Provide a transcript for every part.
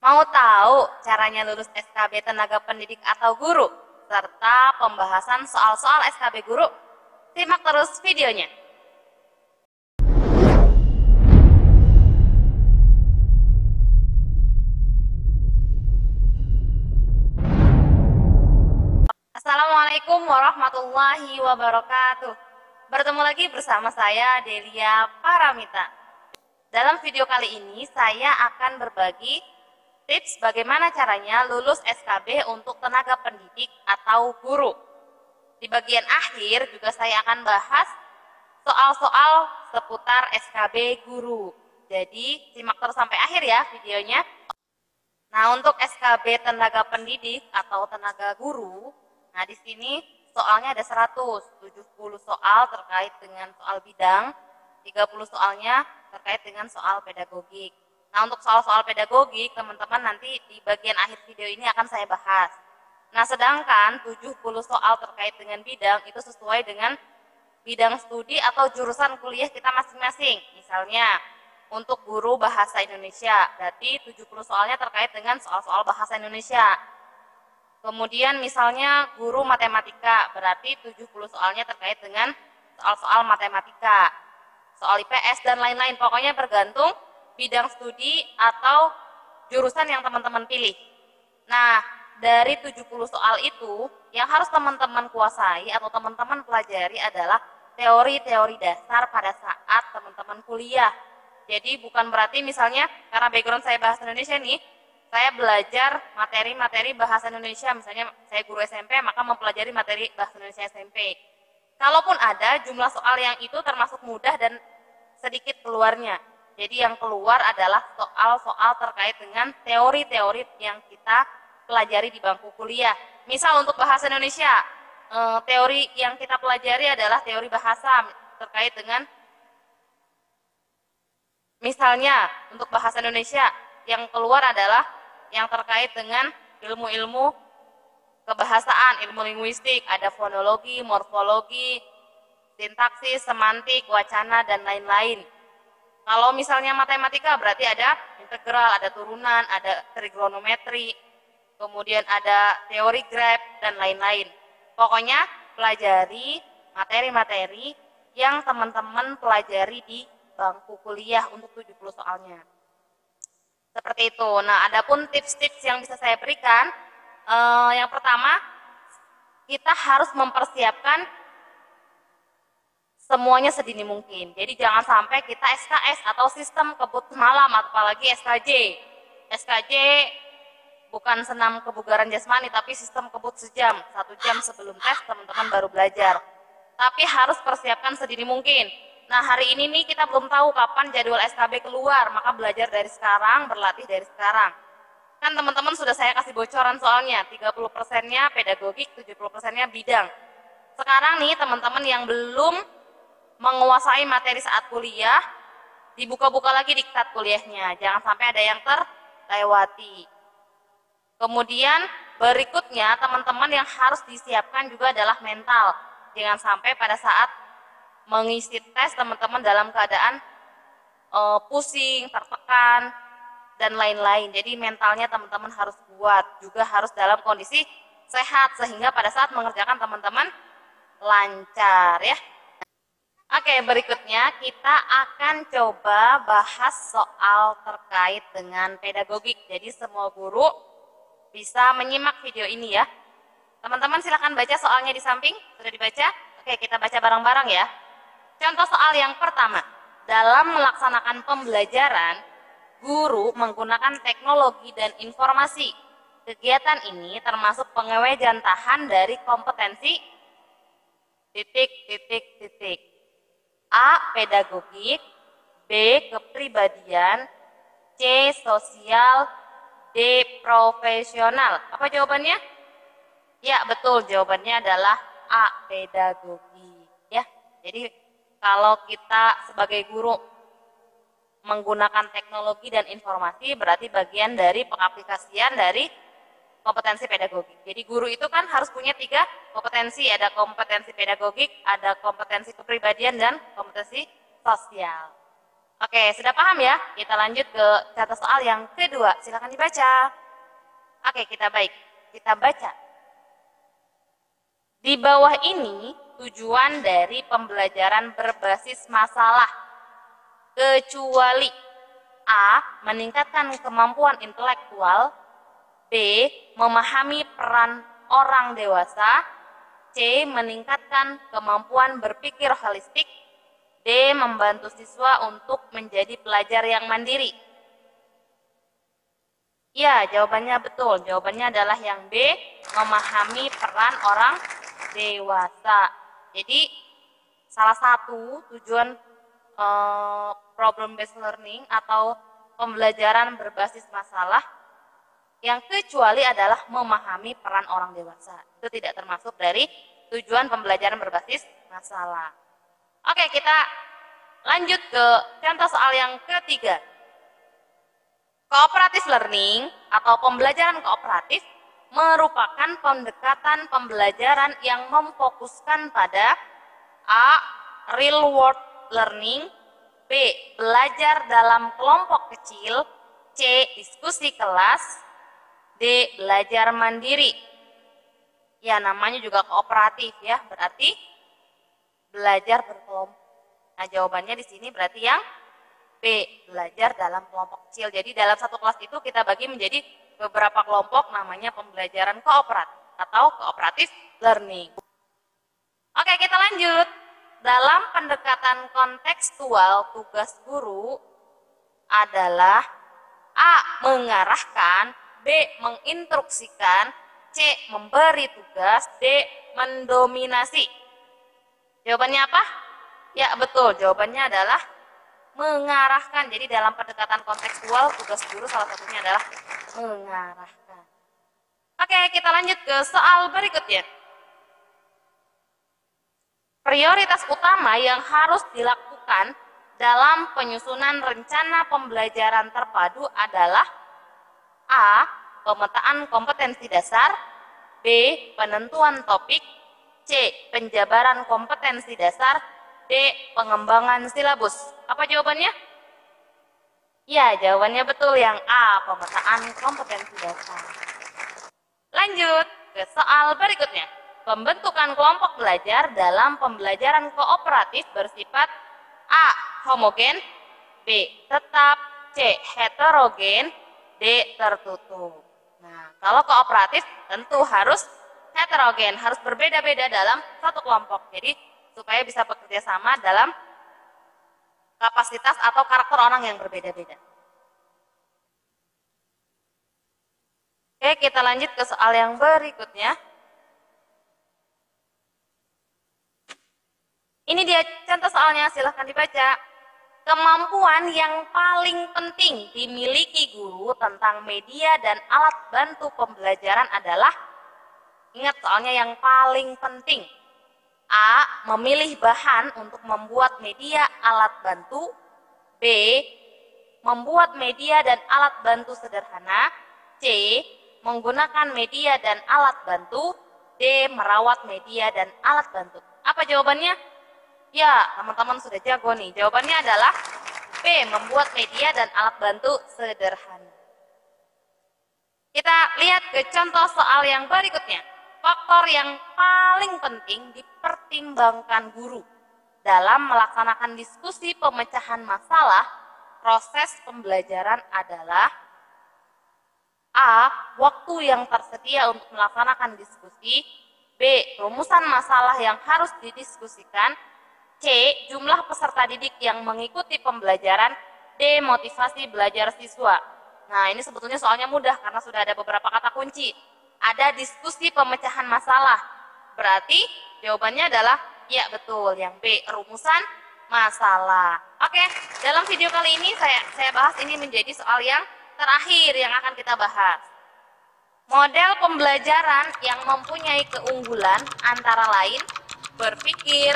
Mau tahu caranya lulus SKB tenaga pendidik atau guru? Serta pembahasan soal-soal SKB guru? Simak terus videonya. Assalamualaikum warahmatullahi wabarakatuh. Bertemu lagi bersama saya Delia Paramita. Dalam video kali ini saya akan berbagi tips bagaimana caranya lulus SKB untuk tenaga pendidik atau guru. Di bagian akhir juga saya akan bahas soal-soal seputar SKB guru. Jadi simak terus sampai akhir ya videonya. Nah, untuk SKB tenaga pendidik atau tenaga guru, nah di sini soalnya ada 170 soal terkait dengan soal bidang, 30 soalnya terkait dengan soal pedagogik. Nah, untuk soal-soal pedagogik, teman-teman nanti di bagian akhir video ini akan saya bahas. Nah, sedangkan 70 soal terkait dengan bidang itu sesuai dengan bidang studi atau jurusan kuliah kita masing-masing. Misalnya, untuk guru bahasa Indonesia, berarti 70 soalnya terkait dengan soal-soal bahasa Indonesia. Kemudian misalnya guru matematika, berarti 70 soalnya terkait dengan soal-soal matematika, soal IPS dan lain-lain. Pokoknya bergantung bidang studi atau jurusan yang teman-teman pilih. Nah, dari 70 soal itu, yang harus teman-teman kuasai atau teman-teman pelajari adalah teori-teori dasar pada saat teman-teman kuliah. Jadi bukan berarti misalnya, karena background saya bahasa Indonesia nih, saya belajar materi-materi bahasa Indonesia, misalnya saya guru SMP, maka mempelajari materi bahasa Indonesia SMP. Kalaupun ada, jumlah soal yang itu termasuk mudah dan sedikit keluarnya. Jadi yang keluar adalah soal-soal terkait dengan teori-teori yang kita pelajari di bangku kuliah. Misal untuk bahasa Indonesia, teori yang kita pelajari adalah teori bahasa terkait dengan, misalnya untuk bahasa Indonesia, yang keluar adalah yang terkait dengan ilmu-ilmu kebahasaan, ilmu linguistik, ada fonologi, morfologi, sintaksis, semantik, wacana, dan lain-lain. Kalau misalnya matematika berarti ada integral, ada turunan, ada trigonometri, kemudian ada teori graf, dan lain-lain. Pokoknya pelajari materi-materi yang teman-teman pelajari di bangku kuliah untuk 70 soalnya. Seperti itu. Nah, adapun tips-tips yang bisa saya berikan, yang pertama, kita harus mempersiapkan semuanya sedini mungkin. Jadi jangan sampai kita SKS atau sistem kebut malam, apalagi SKJ. SKJ bukan senam kebugaran jasmani, tapi sistem kebut sejam. 1 jam sebelum tes teman-teman baru belajar. Tapi harus persiapkan sedini mungkin. Nah, hari ini nih kita belum tahu kapan jadwal SKB keluar, maka belajar dari sekarang, berlatih dari sekarang. Kan teman-teman sudah saya kasih bocoran soalnya, 30%-nya pedagogik, 70%-nya bidang. Sekarang nih teman-teman yang belum menguasai materi saat kuliah, dibuka-buka lagi diktat kuliahnya, jangan sampai ada yang terlewati. Kemudian berikutnya teman-teman yang harus disiapkan juga adalah mental. Jangan sampai pada saat mengisi tes teman-teman dalam keadaan pusing, tertekan, dan lain-lain. Jadi mentalnya teman-teman harus kuat, juga harus dalam kondisi sehat sehingga pada saat mengerjakan teman-teman lancar ya. Oke, berikutnya kita akan coba bahas soal terkait dengan pedagogik. Jadi semua guru bisa menyimak video ini ya. Teman-teman silakan baca soalnya di samping. Sudah dibaca? Oke, kita baca bareng-bareng ya. Contoh soal yang pertama. Dalam melaksanakan pembelajaran, guru menggunakan teknologi dan informasi. Kegiatan ini termasuk pengewejan tahan dari kompetensi titik. A. Pedagogik, B. Kepribadian, C. Sosial, D. Profesional. Apa jawabannya? Ya, betul. Jawabannya adalah A. Pedagogik. Ya, jadi kalau kita sebagai guru menggunakan teknologi dan informasi, berarti bagian dari pengaplikasian dari kompetensi pedagogik. Jadi guru itu kan harus punya 3 kompetensi, ada kompetensi pedagogik, ada kompetensi kepribadian, dan kompetensi sosial. Oke, sudah paham ya? Kita lanjut ke contoh soal yang kedua. Silakan dibaca. Oke, kita baca. Di bawah ini tujuan dari pembelajaran berbasis masalah, kecuali A. Meningkatkan kemampuan intelektual, B. Memahami peran orang dewasa, C. Meningkatkan kemampuan berpikir holistik, D. Membantu siswa untuk menjadi pelajar yang mandiri. Ya, jawabannya betul. Jawabannya adalah yang B. Memahami peran orang dewasa. Jadi, salah satu tujuan problem based learning atau pembelajaran berbasis masalah yang kecuali adalah memahami peran orang dewasa. Itu tidak termasuk dari tujuan pembelajaran berbasis masalah. Oke, kita lanjut ke contoh soal yang ketiga. Cooperative learning atau pembelajaran kooperatif merupakan pendekatan pembelajaran yang memfokuskan pada A. Real world learning, B. Belajar dalam kelompok kecil, C. Diskusi kelas, D. Belajar mandiri. Ya, namanya juga kooperatif ya, berarti belajar berkelompok. Nah, jawabannya di sini berarti yang B, belajar dalam kelompok kecil. Jadi dalam satu kelas itu kita bagi menjadi beberapa kelompok, namanya pembelajaran kooperatif atau cooperative learning. Oke, kita lanjut. Dalam pendekatan kontekstual, tugas guru adalah A. Mengarahkan, B. Menginstruksikan, C. Memberi tugas, D. Mendominasi. Jawabannya apa? Ya, betul. Jawabannya adalah mengarahkan. Jadi dalam pendekatan kontekstual, tugas guru salah satunya adalah mengarahkan. Oke, kita lanjut ke soal berikutnya. Prioritas utama yang harus dilakukan dalam penyusunan rencana pembelajaran terpadu adalah A. Pemetaan kompetensi dasar, B. Penentuan topik, C. Penjabaran kompetensi dasar, D. Pengembangan silabus. Apa jawabannya? Ya, jawabannya betul yang A. Pemetaan kompetensi dasar. Lanjut ke soal berikutnya. Pembentukan kelompok belajar dalam pembelajaran kooperatif bersifat A. Homogen, B. Tetap, C. Heterogen, D. Tertutup. Nah, kalau kooperatif tentu harus heterogen, harus berbeda-beda dalam satu kelompok. Jadi supaya bisa bekerja sama dalam kapasitas atau karakter orang yang berbeda-beda. Oke, kita lanjut ke soal yang berikutnya. Ini dia contoh soalnya, silahkan dibaca. Kemampuan yang paling penting dimiliki guru tentang media dan alat bantu pembelajaran adalah, ingat soalnya yang paling penting. A. Memilih bahan untuk membuat media alat bantu, B. Membuat media dan alat bantu sederhana, C. Menggunakan media dan alat bantu, D. Merawat media dan alat bantu. Apa jawabannya? Ya, teman-teman sudah jago nih. Jawabannya adalah B. Membuat media dan alat bantu sederhana. Kita lihat ke contoh soal yang berikutnya. Faktor yang paling penting dipertimbangkan guru dalam melaksanakan diskusi pemecahan masalah proses pembelajaran adalah A. Waktu yang tersedia untuk melaksanakan diskusi, B. Rumusan masalah yang harus didiskusikan, C. Jumlah peserta didik yang mengikuti pembelajaran, D. Motivasi belajar siswa. Nah, ini sebetulnya soalnya mudah karena sudah ada beberapa kata kunci. Ada diskusi pemecahan masalah. Berarti jawabannya adalah ya betul yang B, rumusan masalah. Oke, dalam video kali ini saya bahas ini menjadi soal yang terakhir yang akan kita bahas. Model pembelajaran yang mempunyai keunggulan antara lain berpikir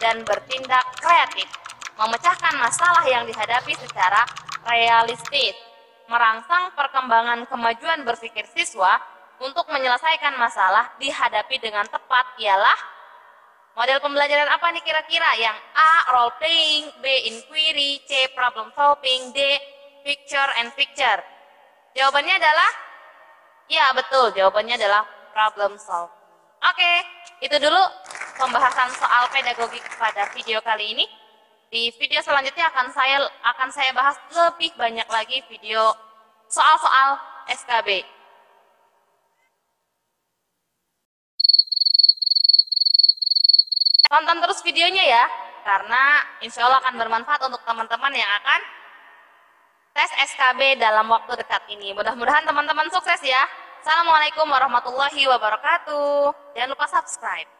dan bertindak kreatif, memecahkan masalah yang dihadapi secara realistis, merangsang perkembangan kemajuan berpikir siswa untuk menyelesaikan masalah dihadapi dengan tepat ialah Model pembelajaran apa nih kira-kira? Yang A. Role playing, B. Inquiry, C. Problem solving, D. Picture and picture. Jawabannya adalah, ya betul, jawabannya adalah problem solving. Oke, itu dulu pembahasan soal pedagogik pada video kali ini. Di video selanjutnya akan saya bahas lebih banyak lagi video soal-soal SKB. Tonton terus videonya ya, karena insya Allah akan bermanfaat untuk teman-teman yang akan tes SKB dalam waktu dekat ini. Mudah-mudahan teman-teman sukses ya. Assalamualaikum warahmatullahi wabarakatuh. Jangan lupa subscribe.